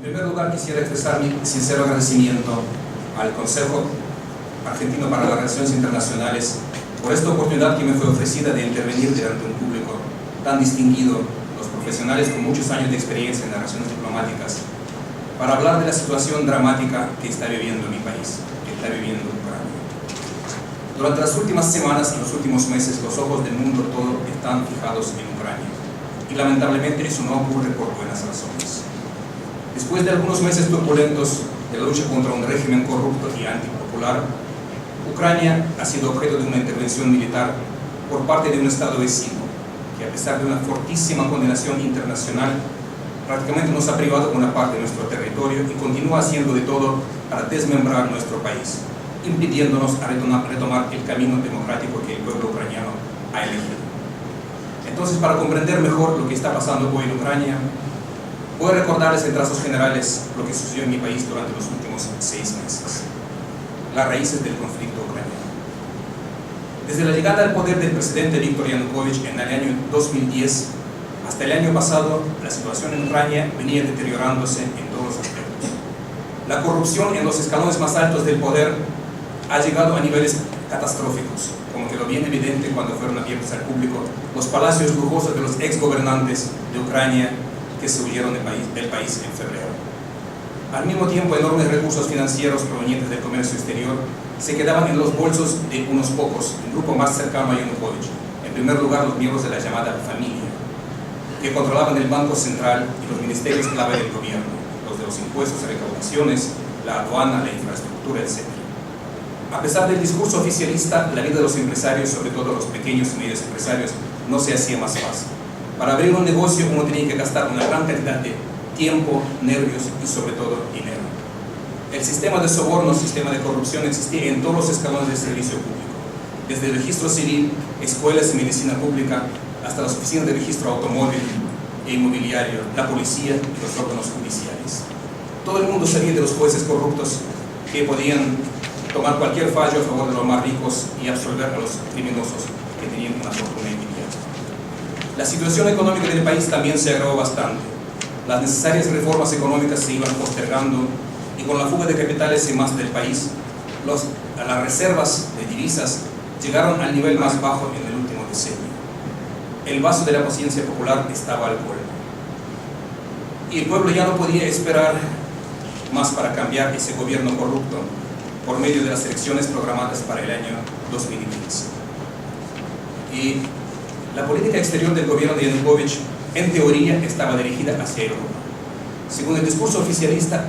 primer lugar, quisiera expresar mi sincero agradecimiento al Consejo Argentino para las Relaciones Internacionales por esta oportunidad que me fue ofrecida de intervenir delante de un público tan distinguido, los profesionales con muchos años de experiencia en las relaciones diplomáticas, para hablar de la situación dramática que está viviendo mi país, que está viviendo Ucrania. Durante las últimas semanas y los últimos meses, los ojos del mundo todo están fijados en Ucrania. Y lamentablemente eso no ocurre por buenas razones. Después de algunos meses turbulentos de la lucha contra un régimen corrupto y antipopular, Ucrania ha sido objeto de una intervención militar por parte de un Estado vecino, que a pesar de una fortísima condenación internacional, prácticamente nos ha privado de una parte de nuestro territorio y continúa haciendo de todo para desmembrar nuestro país, impidiéndonos retomar el camino democrático que el pueblo ucraniano ha elegido. Entonces, para comprender mejor lo que está pasando hoy en Ucrania, voy a recordarles en trazos generales lo que sucedió en mi país durante los últimos 6 meses. Las raíces del conflicto ucraniano. Desde la llegada al poder del presidente Viktor Yanukovych en el año 2010 hasta el año pasado, la situación en Ucrania venía deteriorándose en todos los aspectos. La corrupción en los escalones más altos del poder ha llegado a niveles catastróficos, como quedó bien evidente cuando fueron abiertos al público los palacios lujosos de los exgobernantes de Ucrania que se huyeron del país en febrero. Al mismo tiempo, enormes recursos financieros provenientes del comercio exterior se quedaban en los bolsos de unos pocos, el grupo más cercano a Yanukovych, en primer lugar los miembros de la llamada familia, que controlaban el Banco Central y los ministerios clave del gobierno, los de los impuestos, recaudaciones, la aduana, la infraestructura, etc. A pesar del discurso oficialista, la vida de los empresarios, sobre todo los pequeños y medios empresarios, no se hacía más fácil. Para abrir un negocio uno tenía que gastar una gran cantidad de tiempo, nervios y sobre todo dinero. El sistema de soborno, sistema de corrupción existía en todos los escalones del servicio público, desde el registro civil, escuelas y medicina pública, hasta las oficinas de registro automóvil e inmobiliario, la policía y los órganos judiciales. Todo el mundo sabía de los jueces corruptos que podían tomar cualquier fallo a favor de los más ricos y absolver a los criminosos que tenían una fortuna inmediata. La situación económica del país también se agravó bastante. Las necesarias reformas económicas se iban postergando y con la fuga de capitales y más del país, las reservas de divisas llegaron al nivel más bajo en el último decenio. El vaso de la paciencia popular estaba al borde. Y el pueblo ya no podía esperar más para cambiar ese gobierno corrupto por medio de las elecciones programadas para el año 2015. Y la política exterior del gobierno de Yanukovych, en teoría, estaba dirigida hacia Europa. Según el discurso oficialista,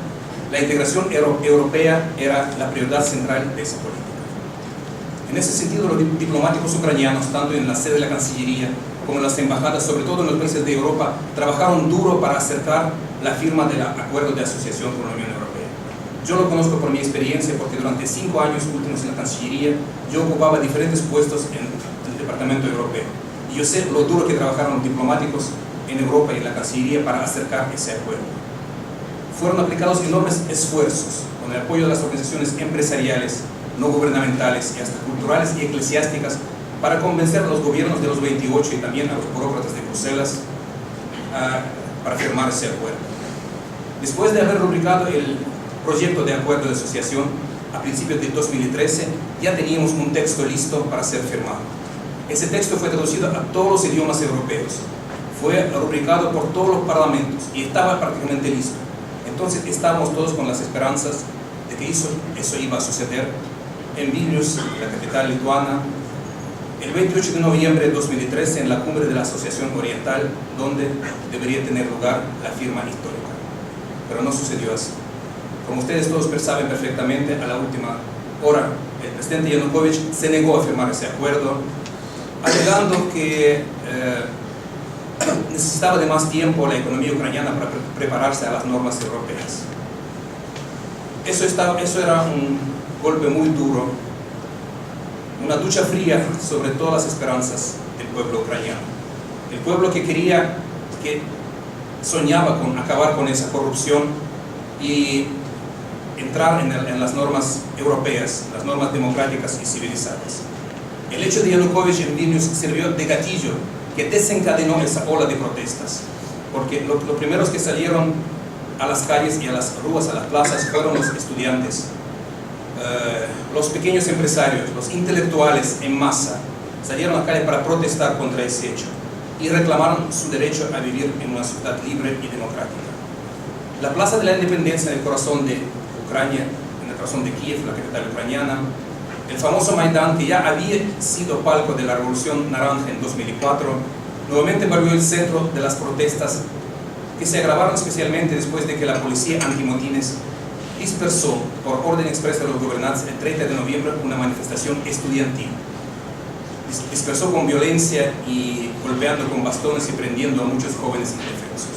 la integración europea era la prioridad central de esa política. En ese sentido, los diplomáticos ucranianos, tanto en la sede de la Cancillería como en las embajadas, sobre todo en los países de Europa, trabajaron duro para acercar la firma del acuerdo de asociación con la Unión Europea. Yo lo conozco por mi experiencia, porque durante 5 años últimos en la Cancillería, yo ocupaba diferentes puestos en el Departamento Europeo. Y yo sé lo duro que trabajaron los diplomáticos en Europa y en la Cancillería para acercar ese acuerdo. Fueron aplicados enormes esfuerzos con el apoyo de las organizaciones empresariales, no gubernamentales y hasta culturales y eclesiásticas para convencer a los gobiernos de los 28 y también a los burócratas de Bruselas para firmar ese acuerdo. Después de haber rubricado el proyecto de acuerdo de asociación a principios de 2013, ya teníamos un texto listo para ser firmado. Ese texto fue traducido a todos los idiomas europeos, fue rubricado por todos los parlamentos y estaba prácticamente listo. Entonces estábamos todos con las esperanzas de que eso iba a suceder en Vilnius, la capital lituana, el 28 de noviembre de 2013 en la cumbre de la Asociación Oriental, donde debería tener lugar la firma histórica. Pero no sucedió así. Como ustedes todos saben perfectamente, a la última hora el presidente Yanukovych se negó a firmar ese acuerdo, alegando que necesitaba de más tiempo la economía ucraniana para prepararse a las normas europeas. Eso era un golpe muy duro, una ducha fría sobre todas las esperanzas del pueblo ucraniano. El pueblo que soñaba con acabar con esa corrupción y entrar en las normas europeas, las normas democráticas y civilizadas. El hecho de Yanukovych en Vilnius sirvió de gatillo que desencadenó esa ola de protestas, porque los primeros que salieron a las calles y a las ruas, a las plazas, fueron los estudiantes, los pequeños empresarios, los intelectuales en masa, salieron a la calle para protestar contra ese hecho y reclamaron su derecho a vivir en una ciudad libre y democrática. La Plaza de la Independencia en el corazón de Ucrania, en el corazón de Kiev, la capital ucraniana, el famoso Maidán, que ya había sido palco de la Revolución Naranja en 2004, nuevamente volvió el centro de las protestas que se agravaron especialmente después de que la policía antimotines dispersó por orden expresa de los gobernantes el 30 de noviembre una manifestación estudiantil. Dispersó con violencia y golpeando con bastones y prendiendo a muchos jóvenes indefensos.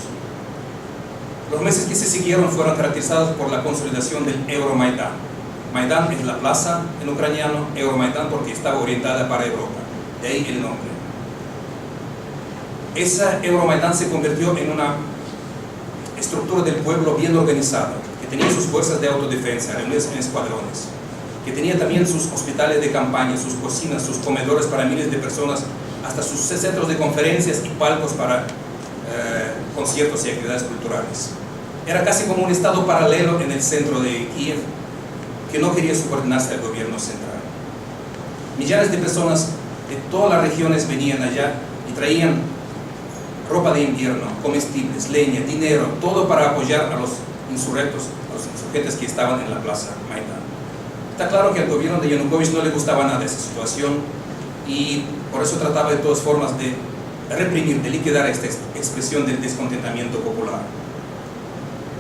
Los meses que se siguieron fueron caracterizados por la consolidación del Euromaidán. Maidán es la plaza en ucraniano, Euromaidán porque estaba orientada para Europa, de ahí el nombre. Esa Euromaidán se convirtió en una estructura del pueblo bien organizada, que tenía sus fuerzas de autodefensa, reunidas en escuadrones, que tenía también sus hospitales de campaña, sus cocinas, sus comedores para miles de personas, hasta sus centros de conferencias y palcos para conciertos y actividades culturales. Era casi como un estado paralelo en el centro de Kiev, que no quería subordinarse al gobierno central. Millares de personas de todas las regiones venían allá y traían ropa de invierno, comestibles, leña, dinero, todo para apoyar a los insurgentes que estaban en la plaza Maidán. Está claro que al gobierno de Yanukovych no le gustaba nada esa situación y por eso trataba de todas formas de reprimir, de liquidar esta expresión del descontentamiento popular.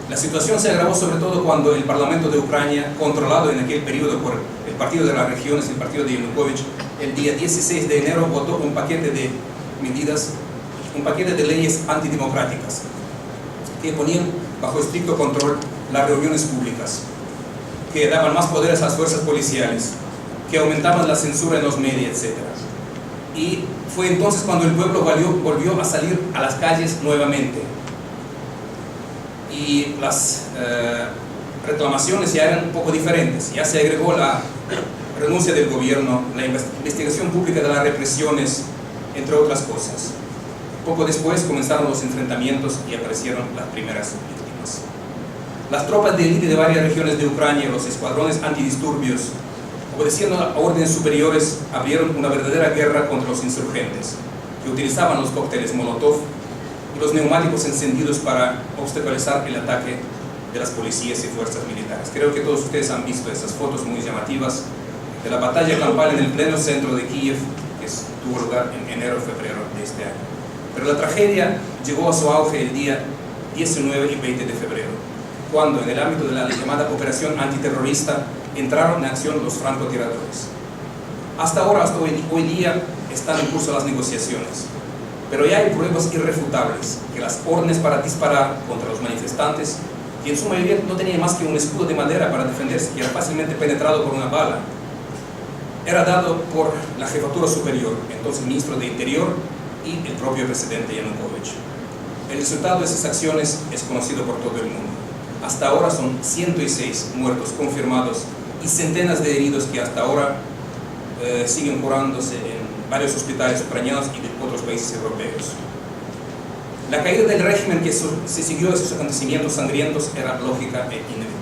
La situación se agravó sobre todo cuando el Parlamento de Ucrania, controlado en aquel periodo por el Partido de las Regiones, el partido de Yanukovych, el día 16 de enero votó un paquete de medidas, un paquete de leyes antidemocráticas que ponían bajo estricto control las reuniones públicas, que daban más poderes a las fuerzas policiales, que aumentaban la censura en los medios, etc. Y fue entonces cuando el pueblo volvió a salir a las calles nuevamente. Y las reclamaciones ya eran un poco diferentes. Ya se agregó la renuncia del gobierno, la investigación pública de las represiones, entre otras cosas. Poco después comenzaron los enfrentamientos y aparecieron las primeras víctimas. Las tropas de élite de varias regiones de Ucrania, los escuadrones antidisturbios, obedeciendo a órdenes superiores, abrieron una verdadera guerra contra los insurgentes, que utilizaban los cócteles Molotov y los neumáticos encendidos para obstaculizar el ataque de las policías y fuerzas militares. Creo que todos ustedes han visto esas fotos muy llamativas de la batalla campal en el pleno centro de Kiev, que tuvo lugar en enero o febrero de este año. Pero la tragedia llegó a su auge el día 19 y 20 de febrero, cuando en el ámbito de la llamada operación antiterrorista entraron en acción los francotiradores. Hasta ahora, hasta hoy día, están en curso las negociaciones, pero ya hay pruebas irrefutables que las órdenes para disparar contra los manifestantes, que en su mayoría no tenían más que un escudo de madera para defenderse, que era fácilmente penetrado por una bala, era dado por la jefatura superior, entonces ministro de Interior, y el propio presidente Yanukovych. El resultado de esas acciones es conocido por todo el mundo. Hasta ahora son 106 muertos confirmados y centenas de heridos que hasta ahora siguen curándose en varios hospitales ucranianos y de otros países europeos. La caída del régimen que se siguió a esos acontecimientos sangrientos era lógica e inevitable.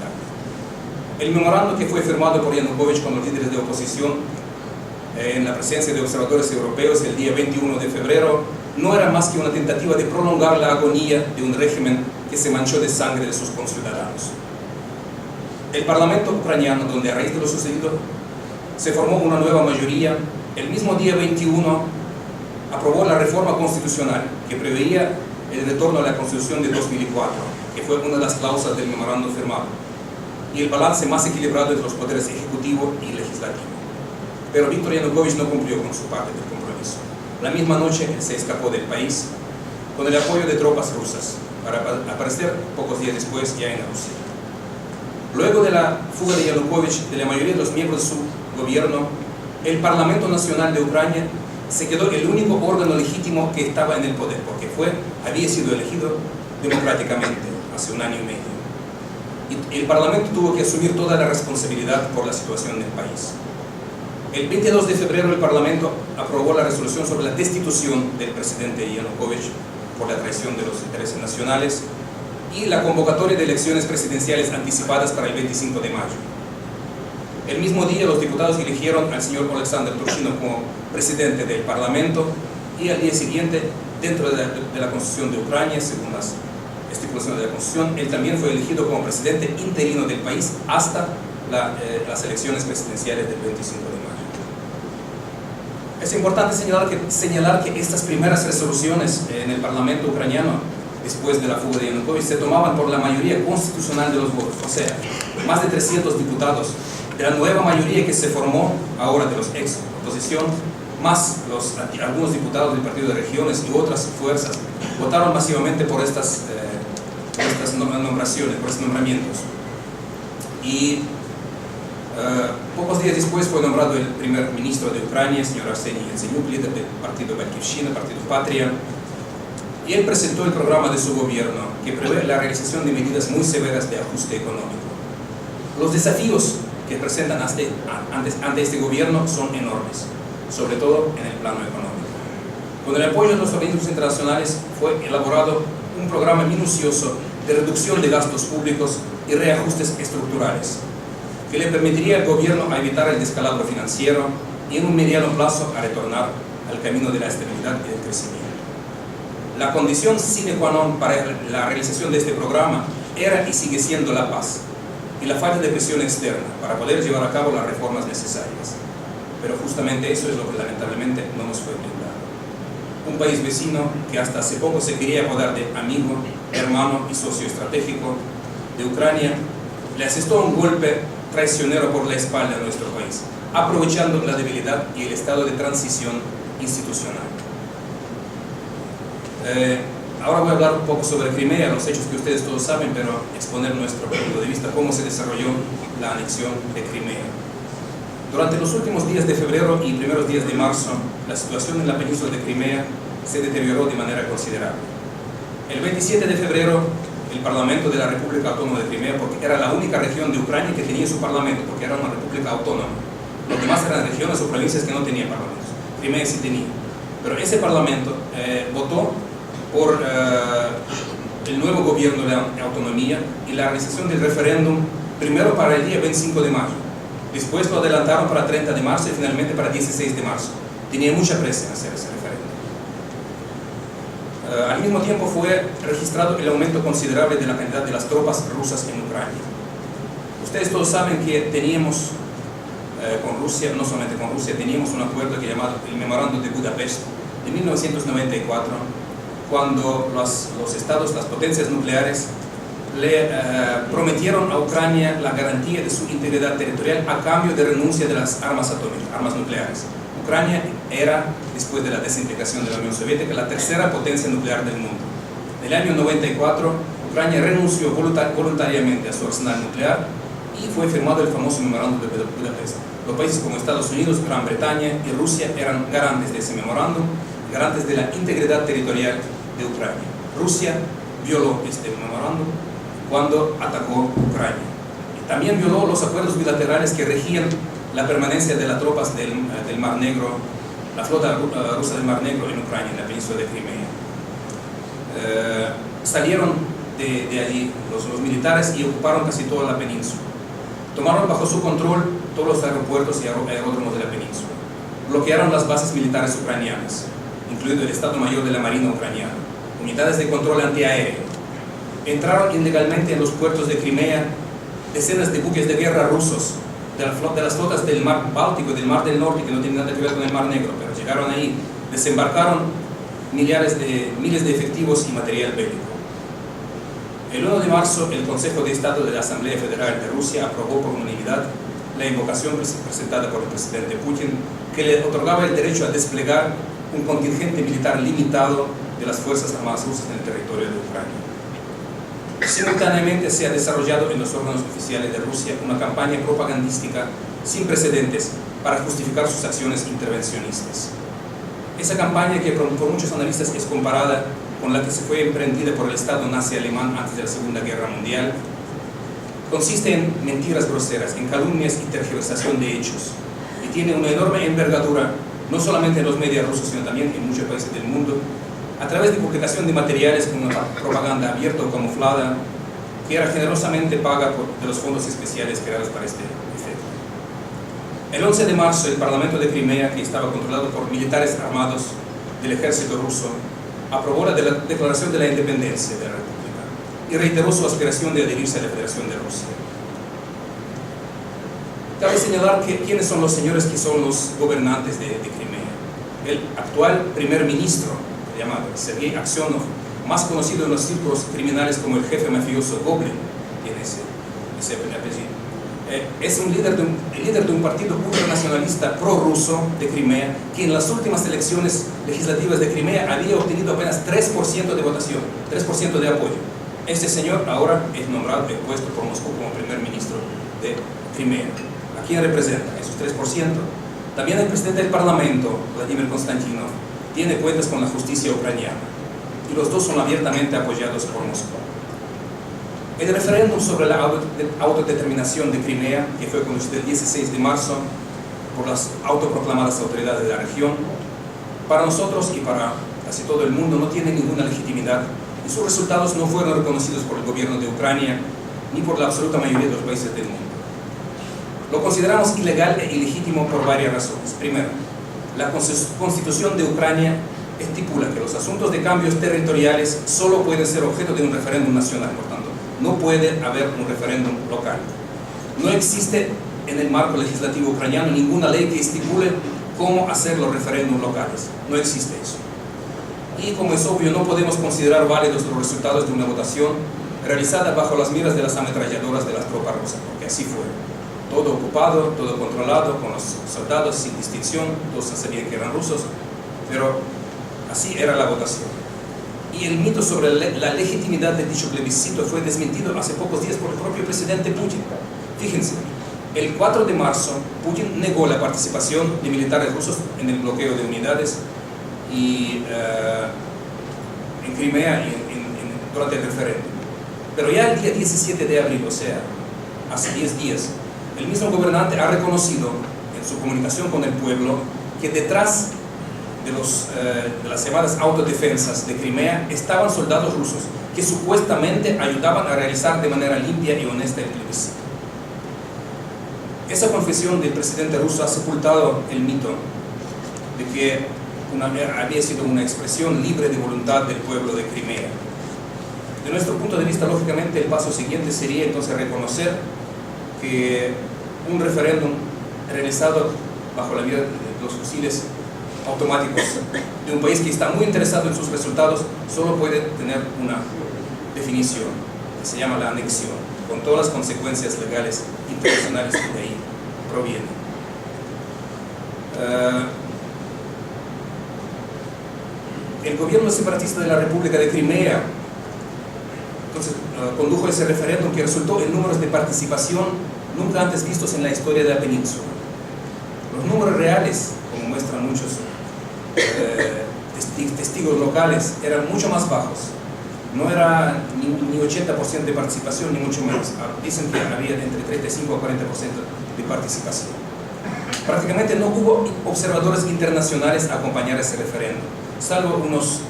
El memorando que fue firmado por Yanukovych con los líderes de oposición en la presencia de observadores europeos el día 21 de febrero no era más que una tentativa de prolongar la agonía de un régimen que se manchó de sangre de sus conciudadanos. El Parlamento ucraniano, donde a raíz de lo sucedido se formó una nueva mayoría, el mismo día 21 aprobó la reforma constitucional que preveía el retorno a la Constitución de 2004, que fue una de las cláusulas del memorando firmado, y el balance más equilibrado entre los poderes ejecutivo y legislativo. Pero Víctor Yanukovych no cumplió con su parte del compromiso. La misma noche se escapó del país con el apoyo de tropas rusas, para aparecer pocos días después ya en Rusia. Luego de la fuga de Yanukovych de la mayoría de los miembros de su gobierno, el Parlamento Nacional de Ucrania se quedó el único órgano legítimo que estaba en el poder, porque había sido elegido democráticamente hace un año y medio. Y el Parlamento tuvo que asumir toda la responsabilidad por la situación del país. El 22 de febrero el Parlamento aprobó la resolución sobre la destitución del presidente Yanukovych por la traición de los intereses nacionales y la convocatoria de elecciones presidenciales anticipadas para el 25 de mayo. El mismo día los diputados eligieron al señor Alexander Turchinov como presidente del Parlamento, y al día siguiente, dentro de la Constitución de Ucrania, según las estipulaciones de la Constitución, él también fue elegido como presidente interino del país hasta las elecciones presidenciales del 25 de mayo. Es importante señalar que estas primeras resoluciones en el Parlamento ucraniano, después de la fuga de Yanukovych, se tomaban por la mayoría constitucional de los votos, o sea, más de 300 diputados de la nueva mayoría que se formó ahora de los ex oposición, más algunos diputados del Partido de Regiones y otras fuerzas, votaron masivamente por estas nombraciones, por estos nombramientos. Y pocos días después fue nombrado el primer ministro de Ucrania, el señor Arseniy Yatsenyuk, líder del partido Batькivщина, Partido Patria, y él presentó el programa de su gobierno, que prevé la realización de medidas muy severas de ajuste económico. Los desafíos que presentan ante este gobierno son enormes, sobre todo en el plano económico. Con el apoyo de los organismos internacionales fue elaborado un programa minucioso de reducción de gastos públicos y reajustes estructurales, que le permitiría al gobierno a evitar el descalabro financiero y en un mediano plazo a retornar al camino de la estabilidad y del crecimiento. La condición sine qua non para la realización de este programa era y sigue siendo la paz y la falta de presión externa para poder llevar a cabo las reformas necesarias. Pero justamente eso es lo que lamentablemente no nos fue brindado. Un país vecino que hasta hace poco se quería apodar de amigo, hermano y socio estratégico de Ucrania, le asestó un golpe traicionero por la espalda a nuestro país, aprovechando la debilidad y el estado de transición institucional. Ahora voy a hablar un poco sobre Crimea, los hechos que ustedes todos saben, pero exponer nuestro punto de vista, cómo se desarrolló la anexión de Crimea. Durante los últimos días de febrero y primeros días de marzo, la situación en la península de Crimea se deterioró de manera considerable. El 27 de febrero, el Parlamento de la República Autónoma de Crimea, porque era la única región de Ucrania que tenía su parlamento, porque era una república autónoma. Los demás eran regiones o provincias que no tenían parlamentos. Crimea sí tenía. Pero ese parlamento votó por el nuevo gobierno de autonomía y la realización del referéndum, primero para el día 25 de mayo, después lo adelantaron para 30 de marzo y finalmente para 16 de marzo. Tenía mucha presa en hacer ese referéndum. Al mismo tiempo fue registrado el aumento considerable de la cantidad de las tropas rusas en Ucrania. Ustedes todos saben que teníamos con Rusia, no solamente con Rusia, teníamos un acuerdo que llamado el Memorándum de Budapest de 1994, cuando los estados, las potencias nucleares, le prometieron a Ucrania la garantía de su integridad territorial a cambio de renuncia de las armas atómicas, armas nucleares. Ucrania era, después de la desintegración de la Unión Soviética, la tercera potencia nuclear del mundo. En el año 94, Ucrania renunció voluntariamente a su arsenal nuclear y fue firmado el famoso Memorándum de Budapest. Los países como Estados Unidos, Gran Bretaña y Rusia eran garantes de ese memorándum, garantes de la integridad territorial de Ucrania. Rusia violó este memorándum cuando atacó Ucrania. Y también violó los acuerdos bilaterales que regían la permanencia de las tropas del Mar Negro, la flota rusa del Mar Negro en Ucrania, en la península de Crimea. Salieron de allí los militares y ocuparon casi toda la península. Tomaron bajo su control todos los aeropuertos y aeródromos de la península. Bloquearon las bases militares ucranianas, incluido el Estado Mayor de la Marina ucraniana, unidades de control antiaéreo. Entraron ilegalmente en los puertos de Crimea decenas de buques de guerra rusos, de las flotas del Mar Báltico y del Mar del Norte, que no tienen nada que ver con el Mar Negro, pero llegaron ahí, desembarcaron miles de efectivos y material bélico. El 1 de marzo, el Consejo de Estado de la Asamblea Federal de Rusia aprobó por unanimidad la invocación presentada por el presidente Putin, que le otorgaba el derecho a desplegar un contingente militar limitado de las Fuerzas Armadas rusas en el territorio de Ucrania. Simultáneamente se ha desarrollado en los órganos oficiales de Rusia una campaña propagandística sin precedentes para justificar sus acciones intervencionistas. Esa campaña, que por muchos analistas es comparada con la que se fue emprendida por el Estado nazi alemán antes de la Segunda Guerra Mundial, consiste en mentiras groseras, en calumnias y tergiversación de hechos, y tiene una enorme envergadura, no solamente en los medios rusos, sino también en muchos países del mundo, a través de publicación de materiales con una propaganda abierta o camuflada, que era generosamente paga de los fondos especiales creados para este efecto. El 11 de marzo, el Parlamento de Crimea, que estaba controlado por militares armados del ejército ruso, aprobó la declaración de la independencia de la República y reiteró su aspiración de adherirse a la Federación de Rusia. Cabe señalar quiénes son los señores que son los gobernantes de Crimea. El actual primer ministro, llamado Sergei Aksionov, más conocido en los círculos criminales como el jefe mafioso Goblin, tiene ese apellido. Es el líder de un partido ultranacionalista prorruso de Crimea, que en las últimas elecciones legislativas de Crimea había obtenido apenas 3% de votación, 3% de apoyo. Este señor ahora es nombrado, puesto por Moscú como primer ministro de Crimea. ¿A quién representa? Esos 3%. También el presidente del Parlamento, Vladimir Konstantinov, tiene cuentas con la justicia ucraniana, y los dos son abiertamente apoyados por Moscú. El referéndum sobre la autodeterminación de Crimea, que fue conocido el 16 de marzo por las autoproclamadas autoridades de la región, para nosotros y para casi todo el mundo no tiene ninguna legitimidad, y sus resultados no fueron reconocidos por el gobierno de Ucrania ni por la absoluta mayoría de los países del mundo. Lo consideramos ilegal e ilegítimo por varias razones. Primero, la Constitución de Ucrania estipula que los asuntos de cambios territoriales solo pueden ser objeto de un referéndum nacional, por tanto, no puede haber un referéndum local. No existe en el marco legislativo ucraniano ninguna ley que estipule cómo hacer los referéndums locales. No existe eso. Y como es obvio, no podemos considerar válidos los resultados de una votación realizada bajo las miras de las ametralladoras de las tropas rusas, porque así fue. Todo ocupado, todo controlado, con los soldados sin distinción, todos sabían que eran rusos, pero así era la votación. Y el mito sobre la legitimidad de dicho plebiscito fue desmentido hace pocos días por el propio presidente Putin. Fíjense, el 4 de marzo Putin negó la participación de militares rusos en el bloqueo de unidades y en Crimea durante el referéndum. Pero ya el día 17 de abril, o sea, hace 10 días, el mismo gobernante ha reconocido en su comunicación con el pueblo que detrás de las llamadas autodefensas de Crimea estaban soldados rusos que supuestamente ayudaban a realizar de manera limpia y honesta el plebiscito. Esa confesión del presidente ruso ha sepultado el mito de que había sido una expresión libre de voluntad del pueblo de Crimea. De nuestro punto de vista, lógicamente, el paso siguiente sería entonces reconocer que un referéndum realizado bajo la vía de los fusiles automáticos de un país que está muy interesado en sus resultados solo puede tener una definición que se llama la anexión, con todas las consecuencias legales internacionales que de ahí provienen. El gobierno separatista de la República de Crimea entonces condujo ese referéndum que resultó en números de participación nunca antes vistos en la historia de la península. Los números reales, como muestran muchos testigos locales, eran mucho más bajos. No era ni 80% de participación, ni mucho menos. Dicen que había entre 35 a 40% de participación. Prácticamente no hubo observadores internacionales a acompañar ese referéndum, salvo unos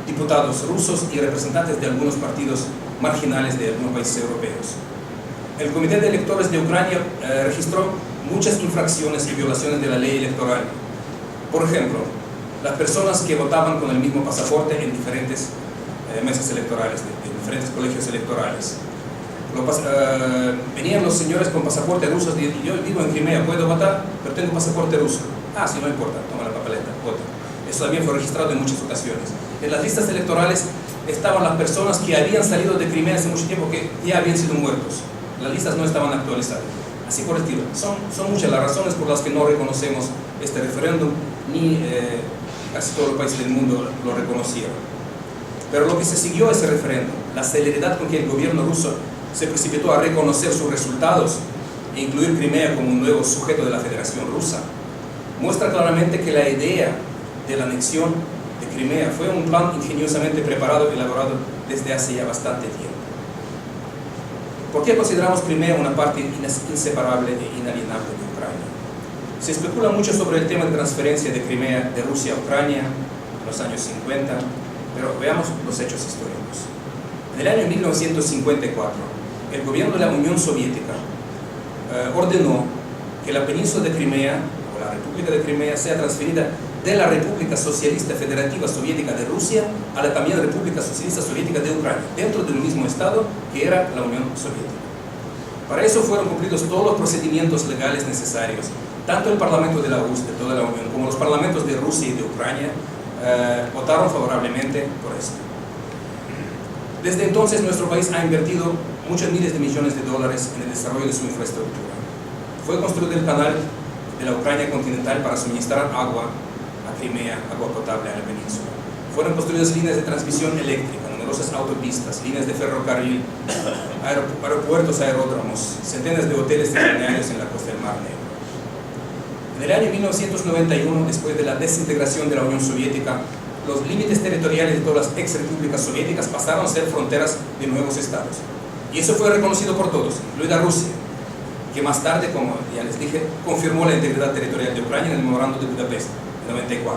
diputados rusos y representantes de algunos partidos marginales de algunos países europeos. El Comité de Electores de Ucrania registró muchas infracciones y violaciones de la ley electoral. Por ejemplo, las personas que votaban con el mismo pasaporte en diferentes mesas electorales, en diferentes colegios electorales. Venían los señores con pasaporte rusos y yo vivo en Crimea, puedo votar, pero tengo pasaporte ruso. Ah, sí, no importa, toma la papeleta, vota. Eso también fue registrado en muchas ocasiones. En las listas electorales estaban las personas que habían salido de Crimea hace mucho tiempo, que ya habían sido muertos. Las listas no estaban actualizadas. Así por el estilo. Son muchas las razones por las que no reconocemos este referéndum, ni casi todos los países del mundo lo reconocieron. Pero lo que se siguió a ese referéndum, la celeridad con que el gobierno ruso se precipitó a reconocer sus resultados e incluir Crimea como un nuevo sujeto de la Federación Rusa, muestra claramente que la idea de la anexión de Crimea fue un plan ingeniosamente preparado y elaborado desde hace ya bastante tiempo. ¿Por qué consideramos Crimea una parte inseparable e inalienable de Ucrania? Se especula mucho sobre el tema de transferencia de Crimea de Rusia a Ucrania en los años 50, Pero veamos los hechos históricos. En el año 1954, el gobierno de la Unión Soviética ordenó que la península de Crimea, o la República de Crimea, sea transferida de la República Socialista Federativa Soviética de Rusia a la también República Socialista Soviética de Ucrania, dentro del mismo estado que era la Unión Soviética. Para eso fueron cumplidos todos los procedimientos legales necesarios. Tanto el Parlamento de la URSS, de toda la Unión, como los parlamentos de Rusia y de Ucrania votaron favorablemente por esto. Desde entonces nuestro país ha invertido muchos miles de millones de dólares en el desarrollo de su infraestructura. Fue construido el canal de la Ucrania continental para suministrar agua a Crimea, agua potable a la península. Fueron construidas líneas de transmisión eléctrica, numerosas autopistas, líneas de ferrocarril, aeropuertos, aeródromos, centenas de hoteles balnearios en la costa del Mar Negro. En el año 1991, después de la desintegración de la Unión Soviética, los límites territoriales de todas las ex-repúblicas soviéticas pasaron a ser fronteras de nuevos estados. Y eso fue reconocido por todos, incluida Rusia, que más tarde, como ya les dije, confirmó la integridad territorial de Ucrania en el Memorando de Budapest, en 94.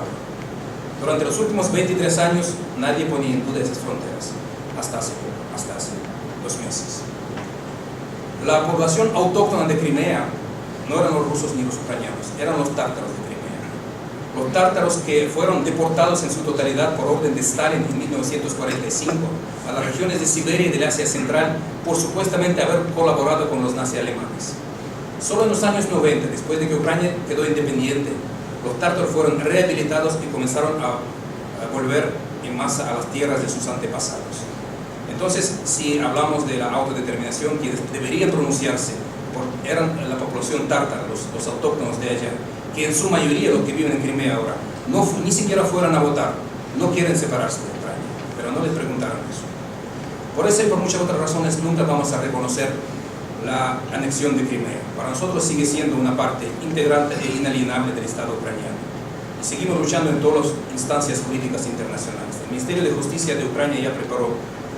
Durante los últimos 23 años, nadie ponía en duda esas fronteras, hasta hace 2 meses. La población autóctona de Crimea no eran los rusos ni los ucranianos, eran los tártaros de Crimea. Los tártaros que fueron deportados en su totalidad por orden de Stalin en 1945 a las regiones de Siberia y del Asia Central por supuestamente haber colaborado con los nazi alemanes. Solo en los años 90, después de que Ucrania quedó independiente, los tártaros fueron rehabilitados y comenzaron a volver en masa a las tierras de sus antepasados. Entonces, si hablamos de la autodeterminación, quienes deberían pronunciarse eran la población tártara, los autóctonos de allá, que en su mayoría, los que viven en Crimea ahora, ni siquiera fueran a votar, no quieren separarse de Ucrania, pero no les preguntaron eso. Por eso y por muchas otras razones nunca vamos a reconocer la anexión de Crimea. Para nosotros sigue siendo una parte integrante e inalienable del Estado ucraniano. Y seguimos luchando en todas las instancias políticas internacionales. El Ministerio de Justicia de Ucrania ya preparó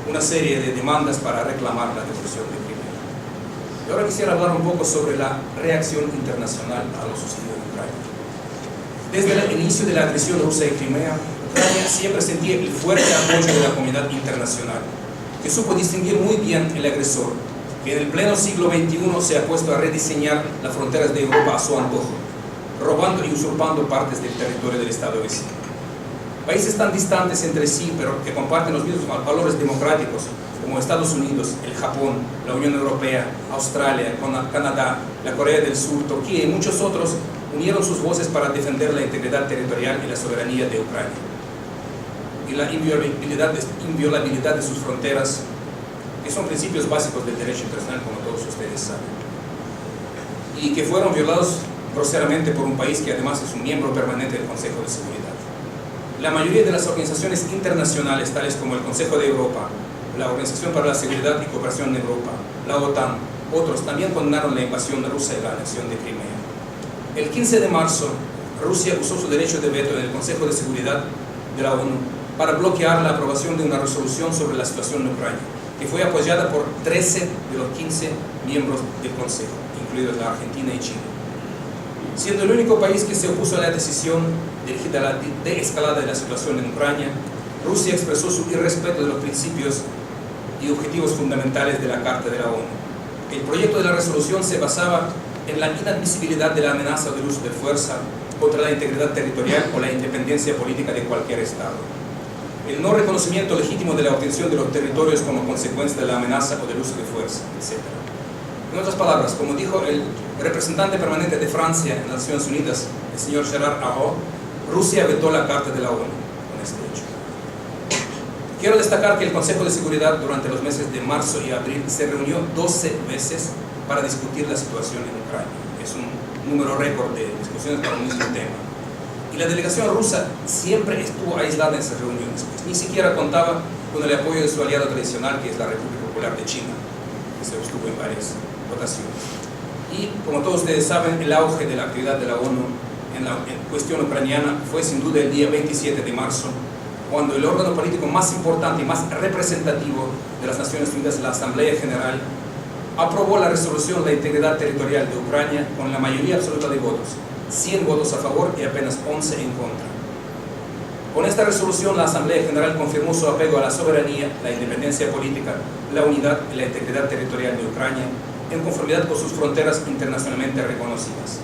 una serie de demandas para reclamar la devolución de Crimea. Y ahora quisiera hablar un poco sobre la reacción internacional a lo sucedido en Ucrania. Desde el inicio de la agresión rusa en Crimea, Ucrania siempre sentía el fuerte apoyo de la comunidad internacional, que supo distinguir muy bien el agresor, que en el pleno siglo XXI se ha puesto a rediseñar las fronteras de Europa a su antojo, robando y usurpando partes del territorio del Estado vecino. Países tan distantes entre sí, pero que comparten los mismos valores democráticos, como Estados Unidos, el Japón, la Unión Europea, Australia, Canadá, la Corea del Sur, Turquía y muchos otros, unieron sus voces para defender la integridad territorial y la soberanía de Ucrania y la inviolabilidad de sus fronteras, que son principios básicos del derecho internacional, como todos ustedes saben, y que fueron violados groseramente por un país que además es un miembro permanente del Consejo de Seguridad. La mayoría de las organizaciones internacionales, tales como el Consejo de Europa, la Organización para la Seguridad y Cooperación en Europa, la OTAN, otros también condenaron la invasión rusa y la anexión de Crimea. El 15 de marzo, Rusia usó su derecho de veto en el Consejo de Seguridad de la ONU para bloquear la aprobación de una resolución sobre la situación en Ucrania, que fue apoyada por 13 de los 15 miembros del Consejo, incluidos la Argentina y Chile. Siendo el único país que se opuso a la decisión dirigida a la desescalada de la situación en Ucrania, Rusia expresó su irrespeto de los principios y objetivos fundamentales de la Carta de la ONU. El proyecto de la resolución se basaba en la inadmisibilidad de la amenaza del uso de fuerza contra la integridad territorial o la independencia política de cualquier Estado, el no reconocimiento legítimo de la obtención de los territorios como consecuencia de la amenaza o del uso de fuerza, etc. En otras palabras, como dijo el representante permanente de Francia en las Naciones Unidas, el señor Gerard Araud, Rusia vetó la Carta de la ONU con este hecho. Quiero destacar que el Consejo de Seguridad durante los meses de marzo y abril se reunió 12 veces para discutir la situación en Ucrania. Es un número récord de discusiones para un mismo tema. Y la delegación rusa siempre estuvo aislada en esas reuniones, pues ni siquiera contaba con el apoyo de su aliado tradicional, que es la República Popular de China, que se obtuvo en varias votaciones. Y como todos ustedes saben, el auge de la actividad de la ONU en la cuestión ucraniana fue sin duda el día 27 de marzo, cuando el órgano político más importante y más representativo de las Naciones Unidas, la Asamblea General, aprobó la resolución de la integridad territorial de Ucrania con la mayoría absoluta de votos, 100 votos a favor y apenas 11 en contra. Con esta resolución, la Asamblea General confirmó su apego a la soberanía, la independencia política, la unidad y la integridad territorial de Ucrania, en conformidad con sus fronteras internacionalmente reconocidas.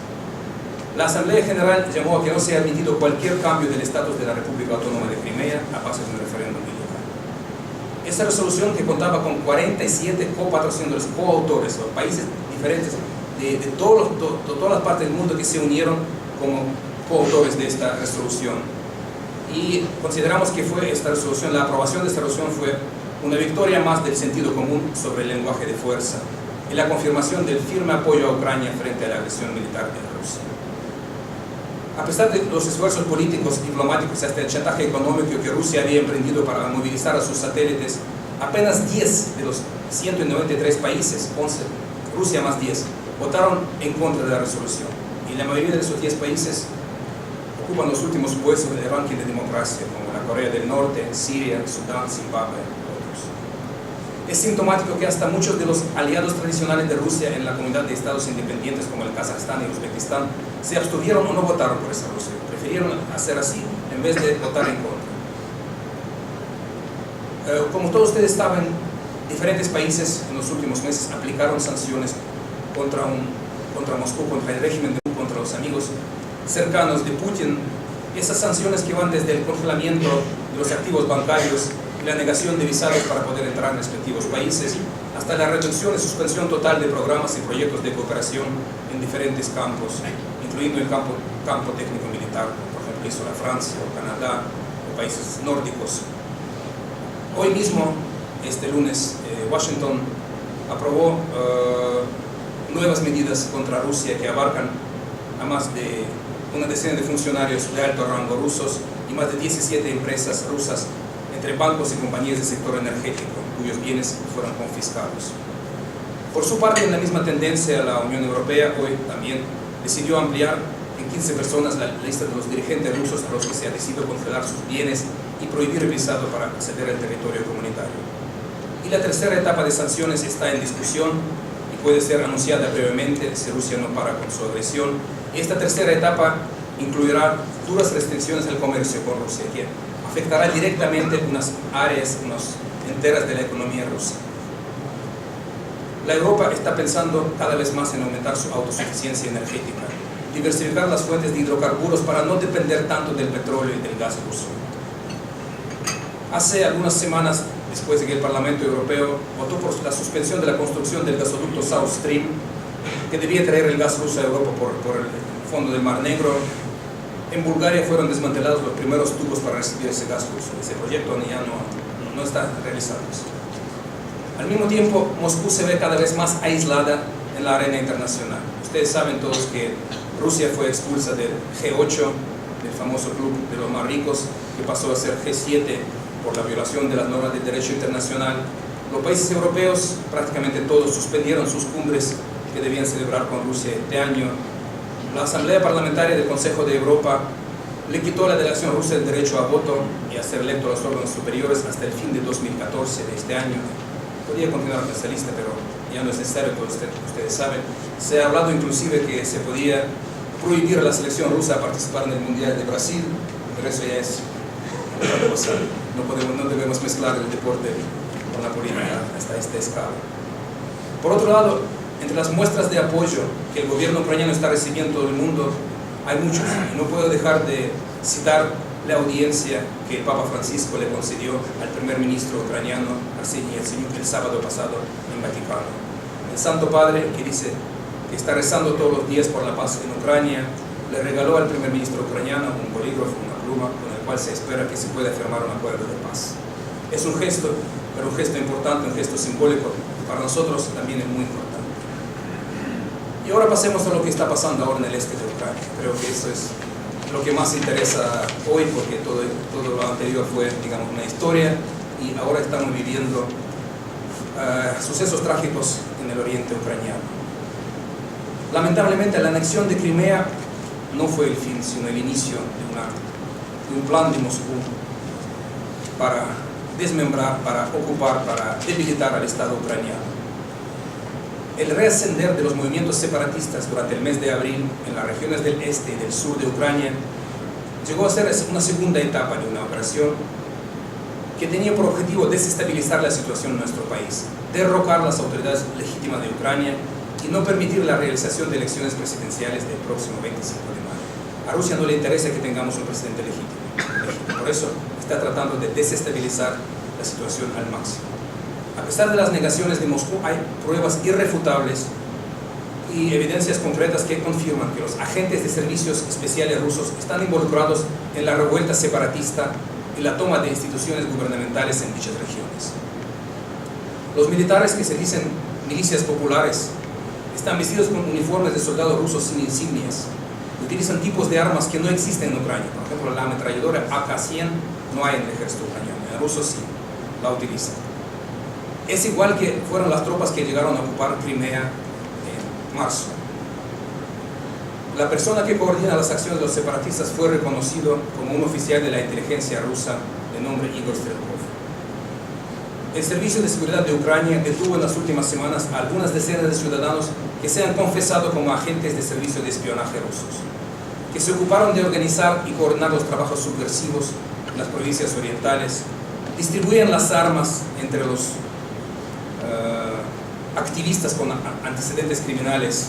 La Asamblea General llamó a que no sea admitido cualquier cambio del estatus de la República Autónoma de Crimea a base de un referéndum militar. Esa resolución, que contaba con 47 copatrocinadores, coautores, o países diferentes de todas las partes del mundo que se unieron como coautores de esta resolución. Y consideramos que la aprobación de esta resolución fue una victoria más del sentido común sobre el lenguaje de fuerza y la confirmación del firme apoyo a Ucrania frente a la agresión militar de Rusia. A pesar de los esfuerzos políticos, diplomáticos y hasta el chantaje económico que Rusia había emprendido para movilizar a sus satélites, apenas 10 de los 193 países, 11, Rusia más 10, votaron en contra de la resolución. Y la mayoría de esos 10 países ocupan los últimos puestos en el ranking de democracia, como la Corea del Norte, Siria, Sudán, Zimbabue y otros. Es sintomático que hasta muchos de los aliados tradicionales de Rusia en la comunidad de estados independientes, como el Kazajstán y Uzbekistán, se abstuvieron o no votaron por esa resolución. Prefirieron hacer así en vez de votar en contra. Como todos ustedes saben, diferentes países en los últimos meses aplicaron sanciones contra Moscú, contra el régimen, contra los amigos cercanos de Putin. Esas sanciones que van desde el congelamiento de los activos bancarios y la negación de visados para poder entrar en respectivos países, hasta la reducción y suspensión total de programas y proyectos de cooperación en diferentes campos, incluyendo el campo técnico-militar, por ejemplo, hizo la Francia o Canadá o países nórdicos. Hoy mismo, este lunes, Washington aprobó nuevas medidas contra Rusia que abarcan a más de una decena de funcionarios de alto rango rusos y más de 17 empresas rusas, entre bancos y compañías del sector energético, cuyos bienes fueron confiscados. Por su parte, en la misma tendencia, la Unión Europea hoy también decidió ampliar en 15 personas la lista de los dirigentes rusos a los que se ha decidido congelar sus bienes y prohibir el visado para acceder al territorio comunitario. Y la tercera etapa de sanciones está en discusión y puede ser anunciada brevemente si Rusia no para con su agresión. Esta tercera etapa incluirá duras restricciones al comercio con Rusia, que afectará directamente unas áreas enteras de la economía rusa. La Europa está pensando cada vez más en aumentar su autosuficiencia energética, diversificar las fuentes de hidrocarburos para no depender tanto del petróleo y del gas ruso. Hace algunas semanas, después de que el Parlamento Europeo votó por la suspensión de la construcción del gasoducto South Stream, que debía traer el gas ruso a Europa por el fondo del Mar Negro, en Bulgaria fueron desmantelados los primeros tubos para recibir ese gas ruso. Ese proyecto ya no está realizado. Al mismo tiempo, Moscú se ve cada vez más aislada en la arena internacional. Ustedes saben todos que Rusia fue expulsa del G8, del famoso club de los más ricos, que pasó a ser G7 por la violación de las normas del derecho internacional. Los países europeos, prácticamente todos, suspendieron sus cumbres que debían celebrar con Rusia este año. La Asamblea Parlamentaria del Consejo de Europa le quitó a la delegación rusa el derecho a voto y a ser electo a los órganos superiores hasta el fin de 2014 de este año. Podría continuar con esta lista, pero ya no es necesario, como ustedes saben. Se ha hablado inclusive que se podía prohibir a la selección rusa a participar en el Mundial de Brasil, pero eso ya es otra cosa. No debemos mezclar el deporte con la política hasta esta escala. Por otro lado, entre las muestras de apoyo que el gobierno ucraniano está recibiendo en todo el mundo, hay muchos. No puedo dejar de citar la audiencia que el Papa Francisco le concedió al primer ministro ucraniano, Arsenij Yatsenyuk, el sábado pasado en Vaticano. El Santo Padre, que dice que está rezando todos los días por la paz en Ucrania, le regaló al primer ministro ucraniano un bolígrafo, una pluma, con el cual se espera que se pueda firmar un acuerdo de paz. Es un gesto, pero un gesto importante, un gesto simbólico, para nosotros también es muy importante. Y ahora pasemos a lo que está pasando ahora en el este de Ucrania. Creo que eso es lo que más interesa hoy, porque todo lo anterior fue, digamos, una historia, y ahora estamos viviendo sucesos trágicos en el oriente ucraniano. Lamentablemente, la anexión de Crimea no fue el fin, sino el inicio de un plan de Moscú para desmembrar, para ocupar, para debilitar al Estado ucraniano. El reascender de los movimientos separatistas durante el mes de abril en las regiones del este y del sur de Ucrania llegó a ser una segunda etapa de una operación que tenía por objetivo desestabilizar la situación en nuestro país, derrocar las autoridades legítimas de Ucrania y no permitir la realización de elecciones presidenciales del próximo 25 de mayo. A Rusia no le interesa que tengamos un presidente legítimo. Por eso está tratando de desestabilizar la situación al máximo. A pesar de las negaciones de Moscú, hay pruebas irrefutables y evidencias concretas que confirman que los agentes de servicios especiales rusos están involucrados en la revuelta separatista y la toma de instituciones gubernamentales en dichas regiones. Los militares que se dicen milicias populares están vestidos con uniformes de soldados rusos sin insignias. Utilizan tipos de armas que no existen en Ucrania. Por ejemplo, la ametralladora AK-100 no hay en el ejército ucraniano. En Rusia sí la utilizan. Es igual que fueron las tropas que llegaron a ocupar Crimea en marzo. La persona que coordina las acciones de los separatistas fue reconocido como un oficial de la inteligencia rusa de nombre Igor Strelkov. El Servicio de Seguridad de Ucrania detuvo en las últimas semanas a algunas decenas de ciudadanos que se han confesado como agentes de servicio de espionaje rusos, que se ocuparon de organizar y coordinar los trabajos subversivos en las provincias orientales, distribuían las armas entre los activistas con antecedentes criminales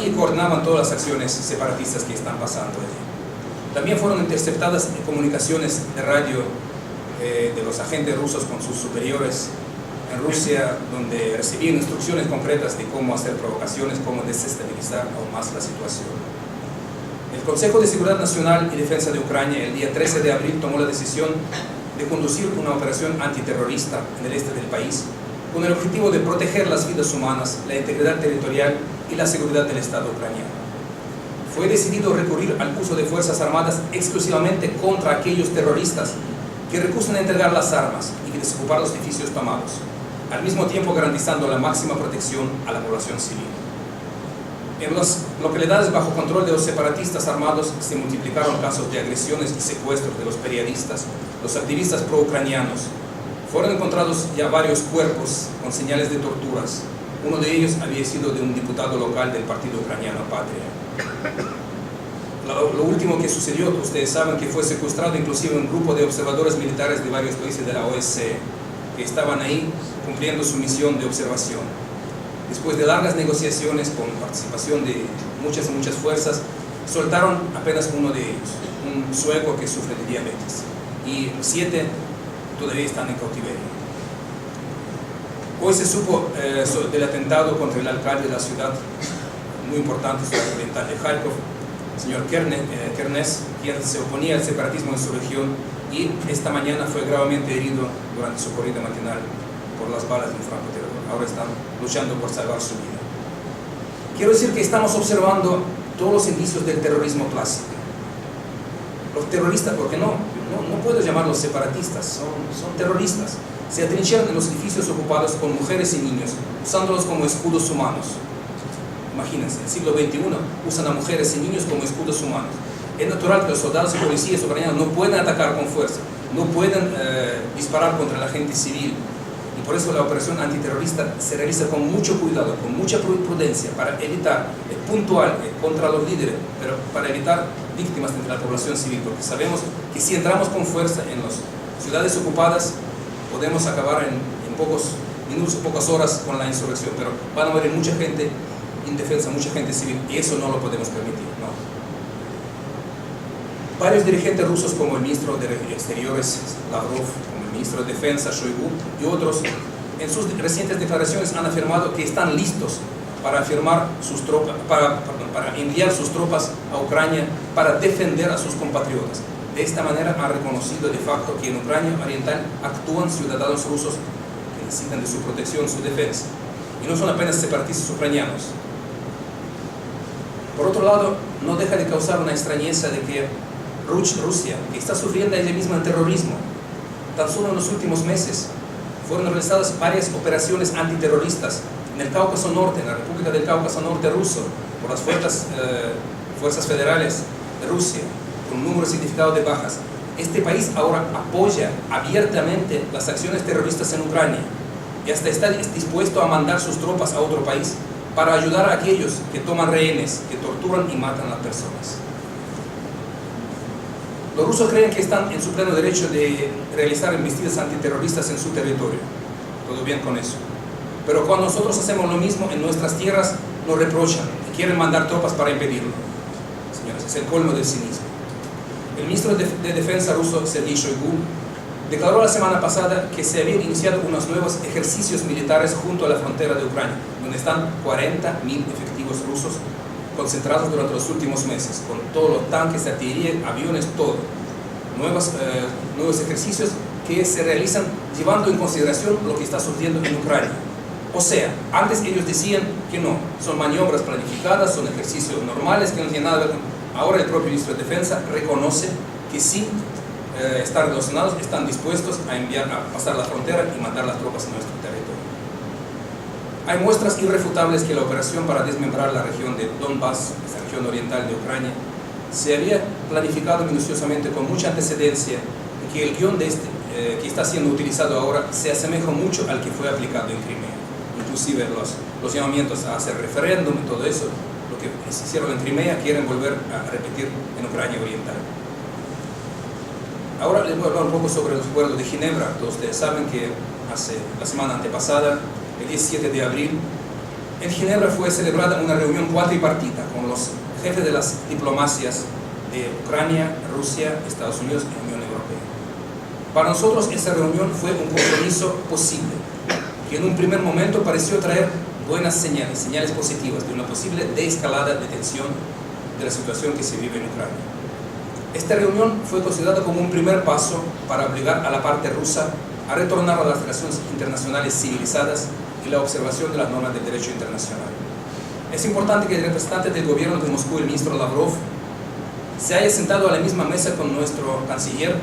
y coordinaban todas las acciones separatistas que están pasando allí. También fueron interceptadas comunicaciones de radio de los agentes rusos con sus superiores en Rusia, donde recibían instrucciones concretas de cómo hacer provocaciones, cómo desestabilizar aún más la situación. El Consejo de Seguridad Nacional y Defensa de Ucrania el día 13 de abril tomó la decisión de conducir una operación antiterrorista en el este del país con el objetivo de proteger las vidas humanas, la integridad territorial y la seguridad del Estado ucraniano. Fue decidido recurrir al uso de fuerzas armadas exclusivamente contra aquellos terroristas que recusan entregar las armas y que desocupar los edificios tomados, al mismo tiempo garantizando la máxima protección a la población civil. En las localidades bajo control de los separatistas armados se multiplicaron casos de agresiones y secuestros de los periodistas, los activistas pro-ucranianos. Fueron encontrados ya varios cuerpos con señales de torturas. Uno de ellos había sido de un diputado local del partido ucraniano Patria. Lo último que sucedió, ustedes saben que fue secuestrado inclusive un grupo de observadores militares de varios países de la OSCE que estaban ahí cumpliendo su misión de observación. Después de largas negociaciones con participación de muchas fuerzas, soltaron apenas uno de ellos, un sueco que sufre de diabetes, y 7 todavía están en cautiverio. Hoy se supo del atentado contra el alcalde de la ciudad, muy importante, ciudad oriental de Kharkov, el señor Kernes, quien se oponía al separatismo en su región, y esta mañana fue gravemente herido durante su corrida matinal por las balas de un francotirador. Ahora están luchando por salvar su vida. Quiero decir que estamos observando todos los indicios del terrorismo clásico. Los terroristas, porque no puedo llamarlos separatistas, son terroristas. Se atrincheran en los edificios ocupados con mujeres y niños, usándolos como escudos humanos. Imagínense, en el siglo XXI usan a mujeres y niños como escudos humanos. Es natural que los soldados y policías ucranianos no pueden atacar con fuerza, no pueden disparar contra la gente civil. Y por eso la operación antiterrorista se realiza con mucho cuidado, con mucha prudencia, para evitar, puntual contra los líderes, pero para evitar víctimas entre la población civil, porque sabemos que si entramos con fuerza en las ciudades ocupadas, podemos acabar en pocos minutos, pocas horas con la insurrección, pero van a morir mucha gente indefensa, mucha gente civil, y eso no lo podemos permitir, no. Varios dirigentes rusos, como el ministro de Exteriores Lavrov, como el ministro de Defensa Shoigu y otros, en sus recientes declaraciones han afirmado que están listos para enviar sus tropas a Ucrania para defender a sus compatriotas. De esta manera han reconocido de facto que en Ucrania Oriental actúan ciudadanos rusos que necesitan de su protección, su defensa, y no son apenas separatistas ucranianos. Por otro lado, no deja de causar una extrañeza de que Rusia, que está sufriendo ella misma el terrorismo, tan solo en los últimos meses fueron realizadas varias operaciones antiterroristas en el Cáucaso Norte, en la República del Cáucaso Norte ruso, por las fuerzas federales de Rusia, con un número significado de bajas. Este país ahora apoya abiertamente las acciones terroristas en Ucrania y hasta está dispuesto a mandar sus tropas a otro país para ayudar a aquellos que toman rehenes, que torturan y matan a las personas. Los rusos creen que están en su pleno derecho de realizar embestidas antiterroristas en su territorio. Todo bien con eso. Pero cuando nosotros hacemos lo mismo en nuestras tierras, nos reprochan y quieren mandar tropas para impedirlo. Señores, es el colmo del cinismo. El ministro de Defensa ruso, Sergei Shoigu, declaró la semana pasada que se habían iniciado unos nuevos ejercicios militares junto a la frontera de Ucrania, donde están 40.000 efectivos rusos concentrados durante los últimos meses, con todos los tanques, artillería, aviones, todo. Nuevos ejercicios que se realizan llevando en consideración lo que está sucediendo en Ucrania. O sea, antes ellos decían que no, son maniobras planificadas, son ejercicios normales, que no tienen nada que ver con... Ahora el propio ministro de Defensa reconoce que sí están relacionados, están dispuestos a pasar la frontera y mandar las tropas a nuestro territorio. Hay muestras irrefutables que la operación para desmembrar la región de Donbass, esa región oriental de Ucrania, se había planificado minuciosamente con mucha antecedencia y que el guión de que está siendo utilizado ahora se asemeja mucho al que fue aplicado en Crimea. Inclusive los llamamientos a hacer referéndum y todo eso, lo que se hicieron en Crimea, quieren volver a repetir en Ucrania oriental. Ahora les voy a hablar un poco sobre los acuerdos de Ginebra. Todos ustedes saben que la semana antepasada, el 17 de abril, en Ginebra fue celebrada una reunión cuatripartita con los jefes de las diplomacias de Ucrania, Rusia, Estados Unidos y Unión Europea. Para nosotros esa reunión fue un compromiso posible, que en un primer momento pareció traer buenas señales positivas de una posible desescalada de tensión de la situación que se vive en Ucrania. Esta reunión fue considerada como un primer paso para obligar a la parte rusa a retornar a las relaciones internacionales civilizadas y la observación de las normas del derecho internacional. Es importante que el representante del gobierno de Moscú, el ministro Lavrov, se haya sentado a la misma mesa con nuestro canciller,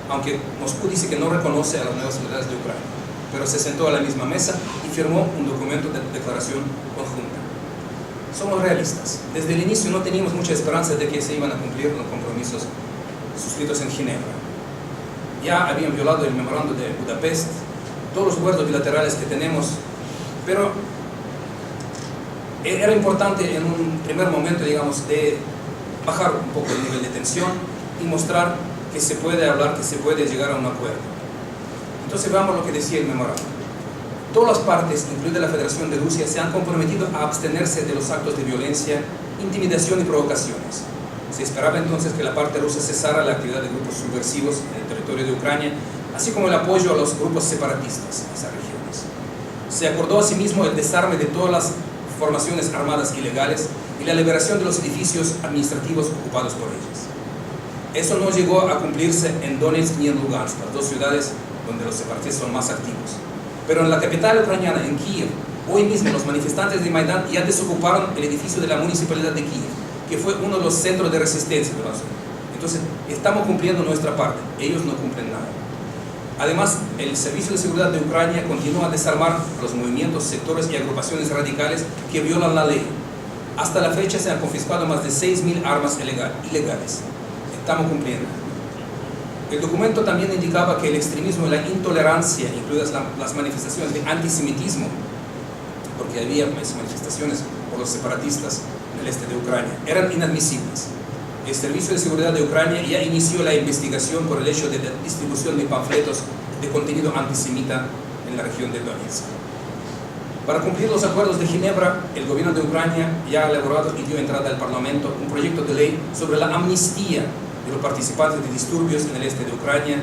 aunque Moscú dice que no reconoce a las nuevas autoridades de Ucrania, pero se sentó a la misma mesa y firmó un documento de declaración conjunta. Somos realistas. Desde el inicio no teníamos mucha esperanza de que se iban a cumplir los compromisos suscritos en Ginebra. Ya habían violado el memorando de Budapest, todos los acuerdos bilaterales que tenemos, pero era importante en un primer momento, digamos, de bajar un poco el nivel de tensión y mostrar que se puede hablar, que se puede llegar a un acuerdo. Entonces veamos lo que decía el memorando. Todas las partes, incluida la Federación de Rusia, se han comprometido a abstenerse de los actos de violencia, intimidación y provocaciones. Se esperaba entonces que la parte rusa cesara la actividad de grupos subversivos en el territorio de Ucrania, así como el apoyo a los grupos separatistas en esas regiones. Se acordó asimismo el desarme de todas las formaciones armadas ilegales y la liberación de los edificios administrativos ocupados por ellas. Eso no llegó a cumplirse en Donetsk ni en Lugansk, las dos ciudades donde los separatistas son más activos. Pero en la capital ucraniana, en Kiev, hoy mismo los manifestantes de Maidán ya desocuparon el edificio de la municipalidad de Kiev, que fue uno de los centros de resistencia de la zona. Entonces, estamos cumpliendo nuestra parte, ellos no cumplen nada. Además, el Servicio de Seguridad de Ucrania continúa a desarmar los movimientos, sectores y agrupaciones radicales que violan la ley. Hasta la fecha se han confiscado más de 6.000 armas ilegales. Estamos cumpliendo. El documento también indicaba que el extremismo y la intolerancia, incluidas las manifestaciones de antisemitismo, porque había manifestaciones por los separatistas en el este de Ucrania, eran inadmisibles. El Servicio de Seguridad de Ucrania ya inició la investigación por el hecho de la distribución de panfletos de contenido antisemita en la región de Donetsk. Para cumplir los acuerdos de Ginebra, el gobierno de Ucrania ya ha elaborado y dio entrada al Parlamento un proyecto de ley sobre la amnistía de los participantes de disturbios en el este de Ucrania,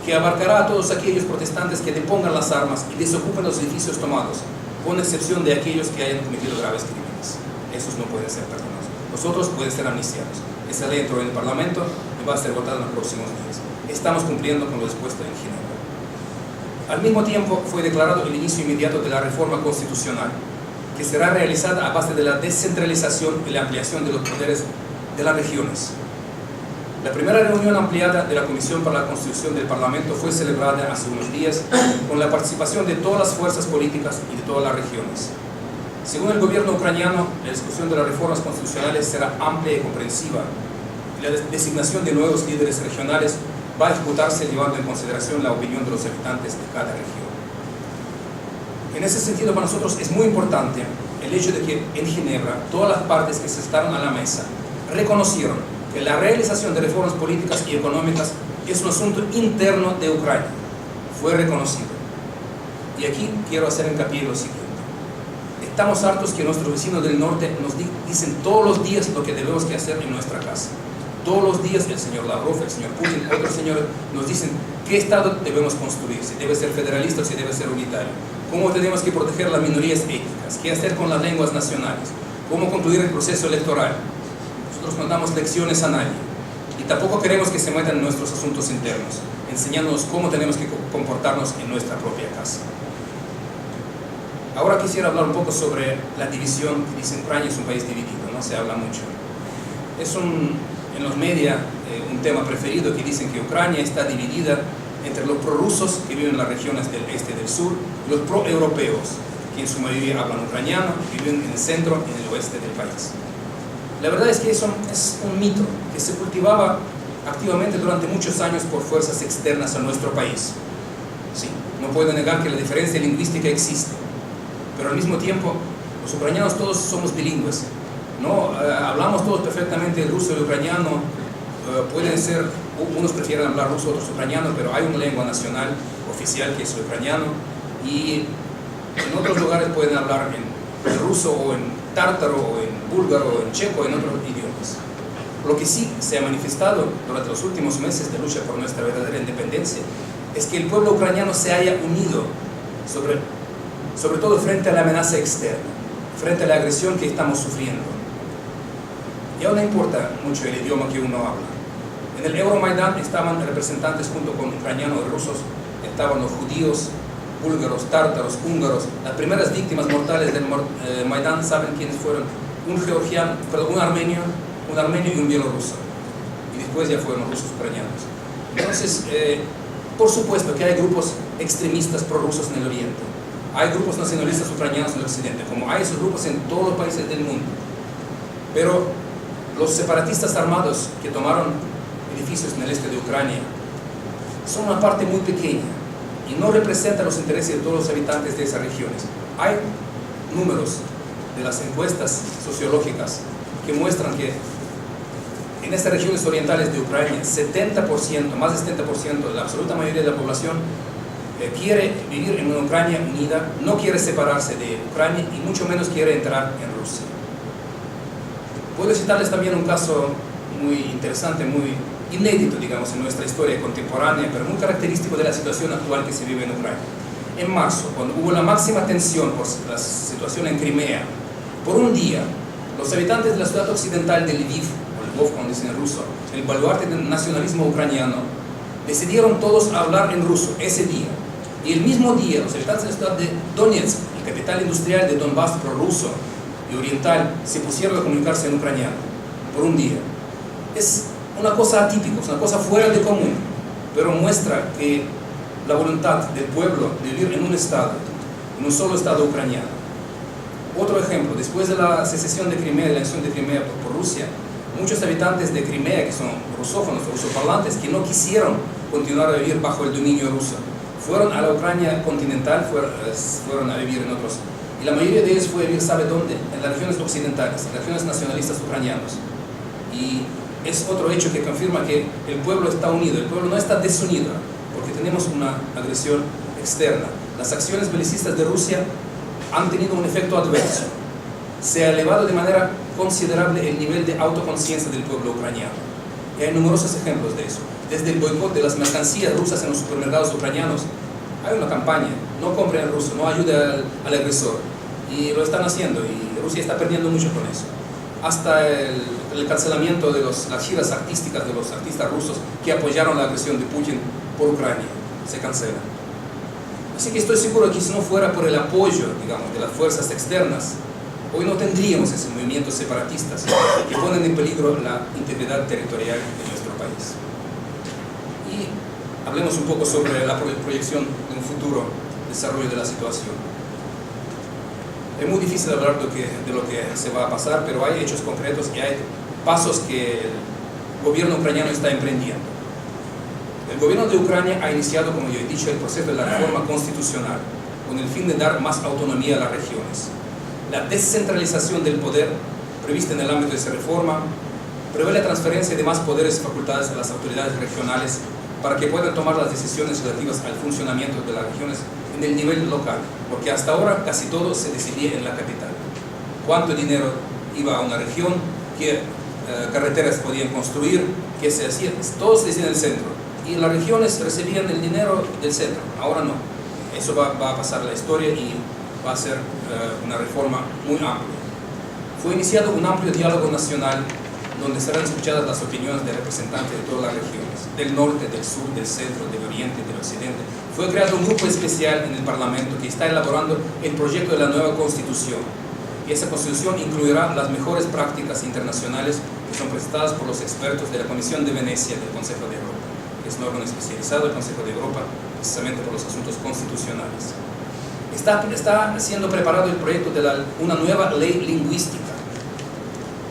que abarcará a todos aquellos protestantes que depongan las armas y desocupen los edificios tomados, con excepción de aquellos que hayan cometido graves crímenes. Esos no pueden ser perdonados. Los otros pueden ser amnistiados. Esa ley entró en el Parlamento y va a ser votada en los próximos días. Estamos cumpliendo con lo dispuesto en Ginebra. Al mismo tiempo, fue declarado el inicio inmediato de la reforma constitucional, que será realizada a base de la descentralización y la ampliación de los poderes de las regiones. La primera reunión ampliada de la Comisión para la Constitución del Parlamento fue celebrada hace unos días con la participación de todas las fuerzas políticas y de todas las regiones. Según el gobierno ucraniano, la discusión de las reformas constitucionales será amplia y comprensiva, y la designación de nuevos líderes regionales va a ejecutarse llevando en consideración la opinión de los habitantes de cada región. En ese sentido, para nosotros es muy importante el hecho de que en Ginebra todas las partes que se sentaron a la mesa reconocieron que la realización de reformas políticas y económicas es un asunto interno de Ucrania. Fue reconocido. Y aquí quiero hacer hincapié en lo siguiente. Estamos hartos que nuestros vecinos del norte nos dicen todos los días lo que debemos que hacer en nuestra casa. Todos los días el señor Lavrov, el señor Putin, otros señores nos dicen qué Estado debemos construir, si debe ser federalista o si debe ser unitario, cómo tenemos que proteger las minorías étnicas, qué hacer con las lenguas nacionales, cómo concluir el proceso electoral. Nosotros no damos lecciones a nadie y tampoco queremos que se metan en nuestros asuntos internos, enseñándonos cómo tenemos que comportarnos en nuestra propia casa. Ahora quisiera hablar un poco sobre la división que dice Ucrania es un país dividido, no se habla mucho. Es en los media un tema preferido que dicen que Ucrania está dividida entre los prorrusos que viven en las regiones del este y del sur y los proeuropeos que en su mayoría hablan ucraniano y viven en el centro y en el oeste del país. La verdad es que eso es un mito que se cultivaba activamente durante muchos años por fuerzas externas a nuestro país. Sí, no puedo negar que la diferencia lingüística existe, pero al mismo tiempo los ucranianos todos somos bilingües, ¿no? Hablamos todos perfectamente el ruso y el ucraniano, pueden ser, unos prefieren hablar ruso, otros ucraniano, pero hay una lengua nacional oficial que es el ucraniano, y en otros lugares pueden hablar en ruso o en tártaro o en búlgaro o en checo o en otros idiomas. Lo que sí se ha manifestado durante los últimos meses de lucha por nuestra verdadera independencia es que el pueblo ucraniano se haya unido sobre todo frente a la amenaza externa, frente a la agresión que estamos sufriendo. Ya no importa mucho el idioma que uno habla. En el Euromaidan estaban representantes junto con ucranianos y rusos, estaban los judíos, búlgaros, tártaros, húngaros. Las primeras víctimas mortales del Maidán, ¿saben quiénes fueron? Un armenio y un bielorruso. Y después ya fueron los rusos ucranianos. Entonces, por supuesto que hay grupos extremistas prorrusos en el oriente. Hay grupos nacionalistas ucranianos en el occidente, como hay esos grupos en todos los países del mundo. Pero los separatistas armados que tomaron edificios en el este de Ucrania son una parte muy pequeña y no representan los intereses de todos los habitantes de esas regiones. Hay números de las encuestas sociológicas que muestran que en estas regiones orientales de Ucrania, 70%, más del 70%, la absoluta mayoría de la población quiere vivir en una Ucrania unida, no quiere separarse de Ucrania y mucho menos quiere entrar en Rusia. Puedo citarles también un caso muy interesante, muy inédito, digamos, en nuestra historia contemporánea, pero muy característico de la situación actual que se vive en Ucrania. En marzo, cuando hubo la máxima tensión por la situación en Crimea, por un día, los habitantes de la ciudad occidental de Lviv, o Lvov, como dicen en ruso, el baluarte del nacionalismo ucraniano, decidieron todos hablar en ruso ese día. Y el mismo día, los habitantes de la ciudad de Donetsk, la capital industrial de Donbass prorruso y oriental, se pusieron a comunicarse en ucraniano, por un día. Es una cosa atípica, es una cosa fuera de común, pero muestra que la voluntad del pueblo de vivir en un estado, en un solo estado ucraniano. Otro ejemplo, después de la secesión de Crimea, de la invasión de Crimea por Rusia, muchos habitantes de Crimea, que son rusófonos o rusoparlantes, que no quisieron continuar a vivir bajo el dominio ruso, fueron a la Ucrania continental, fueron a vivir en otros, y la mayoría de ellos fue a vivir, ¿sabe dónde? En las regiones occidentales, en las regiones nacionalistas ucranianos. Y es otro hecho que confirma que el pueblo está unido, el pueblo no está desunido, porque tenemos una agresión externa. Las acciones belicistas de Rusia han tenido un efecto adverso. Se ha elevado de manera considerable el nivel de autoconciencia del pueblo ucraniano. Y hay numerosos ejemplos de eso. Desde el boicot de las mercancías rusas en los supermercados ucranianos, hay una campaña, no compren ruso, no ayude al agresor. Y lo están haciendo, y Rusia está perdiendo mucho con eso. Hasta el cancelamiento de las giras artísticas de los artistas rusos que apoyaron la agresión de Putin por Ucrania, se cancelan. Así que estoy seguro que si no fuera por el apoyo, digamos, de las fuerzas externas, hoy no tendríamos esos movimientos separatistas que ponen en peligro la integridad territorial de nuestro país. Y hablemos un poco sobre la proyección de un futuro desarrollo de la situación. Es muy difícil hablar de lo que se va a pasar, pero hay hechos concretos y hay pasos que el gobierno ucraniano está emprendiendo. El gobierno de Ucrania ha iniciado, como yo he dicho, el proceso de la reforma constitucional, con el fin de dar más autonomía a las regiones. La descentralización del poder prevista en el ámbito de esa reforma prevé la transferencia de más poderes y facultades a las autoridades regionales para que puedan tomar las decisiones relativas al funcionamiento de las regiones en el nivel local, porque hasta ahora casi todo se decidía en la capital. Cuánto dinero iba a una región, qué carreteras podían construir, qué se hacía, todo se decía en el centro. Y las regiones recibían el dinero del centro, ahora no. Eso va a pasar a la historia y va a ser una reforma muy amplia. Fue iniciado un amplio diálogo nacional donde serán escuchadas las opiniones de representantes de todas las regiones, del norte, del sur, del centro, del oriente, del occidente. Fue creado un grupo especial en el Parlamento que está elaborando el proyecto de la nueva Constitución. Y esa Constitución incluirá las mejores prácticas internacionales que son presentadas por los expertos de la Comisión de Venecia del Consejo de Europa, que es un órgano especializado del Consejo de Europa precisamente por los asuntos constitucionales. Está siendo preparado el proyecto de una nueva ley lingüística,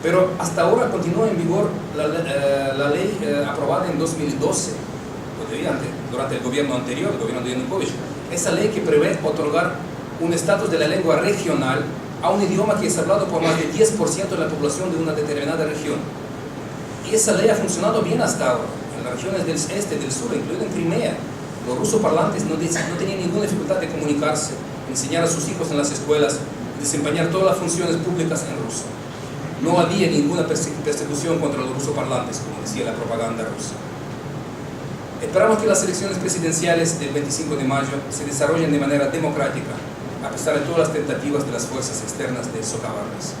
pero hasta ahora continúa en vigor la ley aprobada en 2012, durante el gobierno anterior, el gobierno de Yanukovych. Esa ley que prevé otorgar un estatus de la lengua regional a un idioma que es hablado por más del 10% de la población de una determinada región. Y esa ley ha funcionado bien hasta ahora, en las regiones del este, del sur, incluido en Crimea. Los rusoparlantes no tenían ninguna dificultad de comunicarse, enseñar a sus hijos en las escuelas, desempeñar todas las funciones públicas en ruso. No había ninguna persecución contra los rusoparlantes, como decía la propaganda rusa. Esperamos que las elecciones presidenciales del 25 de mayo se desarrollen de manera democrática, a pesar de todas las tentativas de las fuerzas externas de socavarlas.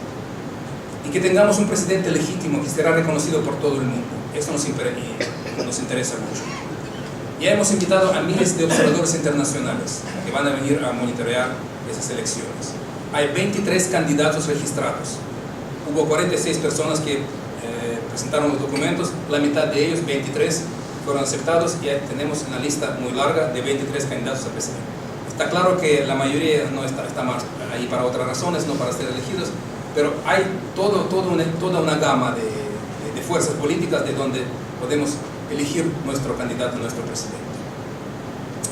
Y que tengamos un presidente legítimo que será reconocido por todo el mundo. Eso nos interesa mucho. Ya hemos invitado a miles de observadores internacionales que van a venir a monitorear esas elecciones. Hay 23 candidatos registrados. Hubo 46 personas que presentaron los documentos, la mitad de ellos, 23, fueron aceptados y tenemos una lista muy larga de 23 candidatos a presidente. Está claro que la mayoría no está más ahí para otras razones, no para ser elegidos, pero hay toda una gama de fuerzas políticas de donde podemos elegir nuestro candidato, nuestro presidente.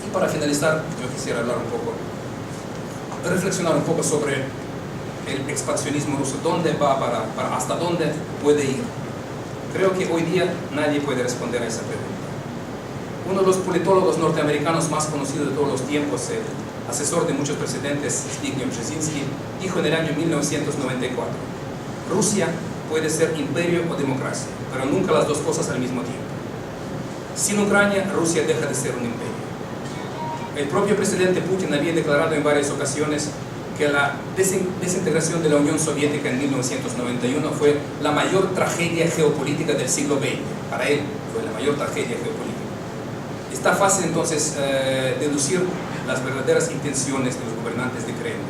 Y para finalizar, yo quisiera hablar reflexionar un poco sobre el expansionismo ruso, dónde va hasta dónde puede ir. Creo que hoy día nadie puede responder a esa pregunta. Uno de los politólogos norteamericanos más conocidos de todos los tiempos, el asesor de muchos presidentes, Zbigniew Brzezinski, dijo en el año 1994: Rusia puede ser imperio o democracia, pero nunca las dos cosas al mismo tiempo. Sin Ucrania, Rusia deja de ser un imperio. El propio presidente Putin había declarado en varias ocasiones que la desintegración de la Unión Soviética en 1991 fue la mayor tragedia geopolítica del siglo XX. Para él fue la mayor tragedia geopolítica. Está fácil entonces deducir las verdaderas intenciones de los gobernantes de Kremlin.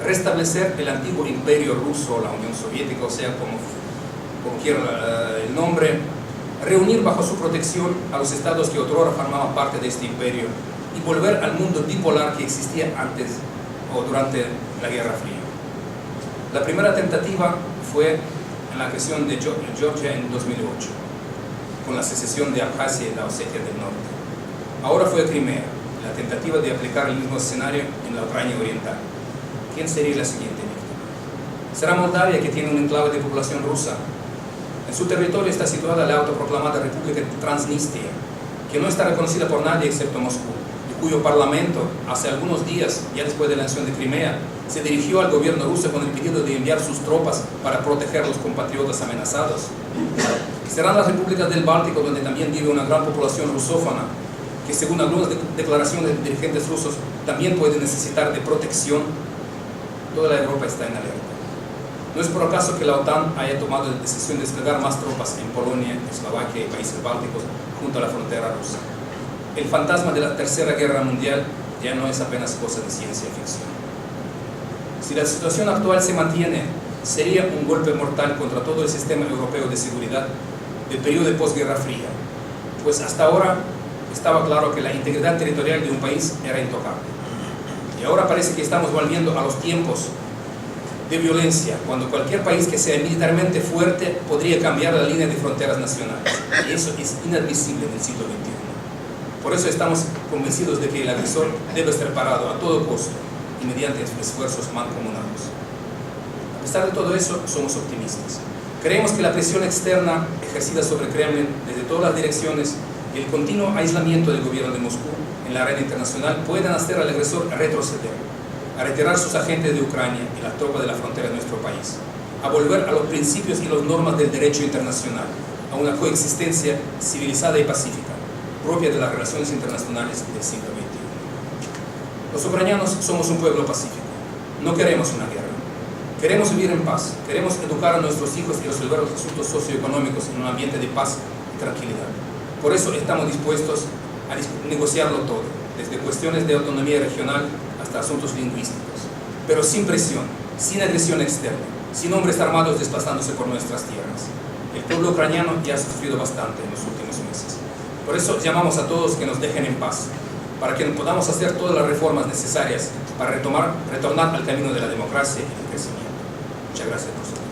Restablecer el antiguo imperio ruso, la Unión Soviética, o sea, como quiera el nombre, reunir bajo su protección a los estados que otrora formaban parte de este imperio y volver al mundo bipolar que existía antes o durante la Guerra Fría. La primera tentativa fue en la creación de Georgia en 2008, con la secesión de Abjasia y la Osetia del Norte. Ahora fue Crimea, la tentativa de aplicar el mismo escenario en la Ucrania Oriental. ¿Quién sería la siguiente víctima? Será Moldavia, que tiene un enclave de población rusa. En su territorio está situada la autoproclamada República Transnistria, que no está reconocida por nadie excepto Moscú, y cuyo parlamento, hace algunos días, ya después de la annexión de Crimea, se dirigió al gobierno ruso con el pedido de enviar sus tropas para proteger a los compatriotas amenazados. Serán las repúblicas del Báltico, donde también vive una gran población rusófona, que según algunas declaraciones de dirigentes rusos también puede necesitar de protección. Toda la Europa está en alerta. No es por acaso que la OTAN haya tomado la decisión de desplegar más tropas en Polonia, Eslovaquia y países bálticos junto a la frontera rusa. El fantasma de la Tercera Guerra Mundial ya no es apenas cosa de ciencia ficción. Si la situación actual se mantiene, sería un golpe mortal contra todo el sistema europeo de seguridad del periodo de posguerra fría, pues hasta ahora estaba claro que la integridad territorial de un país era intocable. Y ahora parece que estamos volviendo a los tiempos de violencia, cuando cualquier país que sea militarmente fuerte podría cambiar la línea de fronteras nacionales. Y eso es inadmisible en el siglo XXI. Por eso estamos convencidos de que el agresor debe ser parado a todo costo y mediante esfuerzos mancomunados. A pesar de todo eso, somos optimistas. Creemos que la presión externa ejercida sobre Kremlin desde todas las direcciones y el continuo aislamiento del gobierno de Moscú en la arena internacional pueden hacer al agresor retroceder, a retirar sus agentes de Ucrania y las tropas de la frontera de nuestro país, a volver a los principios y las normas del derecho internacional, a una coexistencia civilizada y pacífica, propia de las relaciones internacionales del siglo XXI. Los ucranianos somos un pueblo pacífico. No queremos una guerra. Queremos vivir en paz. Queremos educar a nuestros hijos y resolver los asuntos socioeconómicos en un ambiente de paz y tranquilidad. Por eso estamos dispuestos a negociarlo todo, desde cuestiones de autonomía regional hasta asuntos lingüísticos, pero sin presión, sin agresión externa, sin hombres armados desplazándose por nuestras tierras. El pueblo ucraniano ya ha sufrido bastante en los últimos meses. Por eso llamamos a todos que nos dejen en paz, para que podamos hacer todas las reformas necesarias para retornar al camino de la democracia y el crecimiento. Muchas gracias por su atención.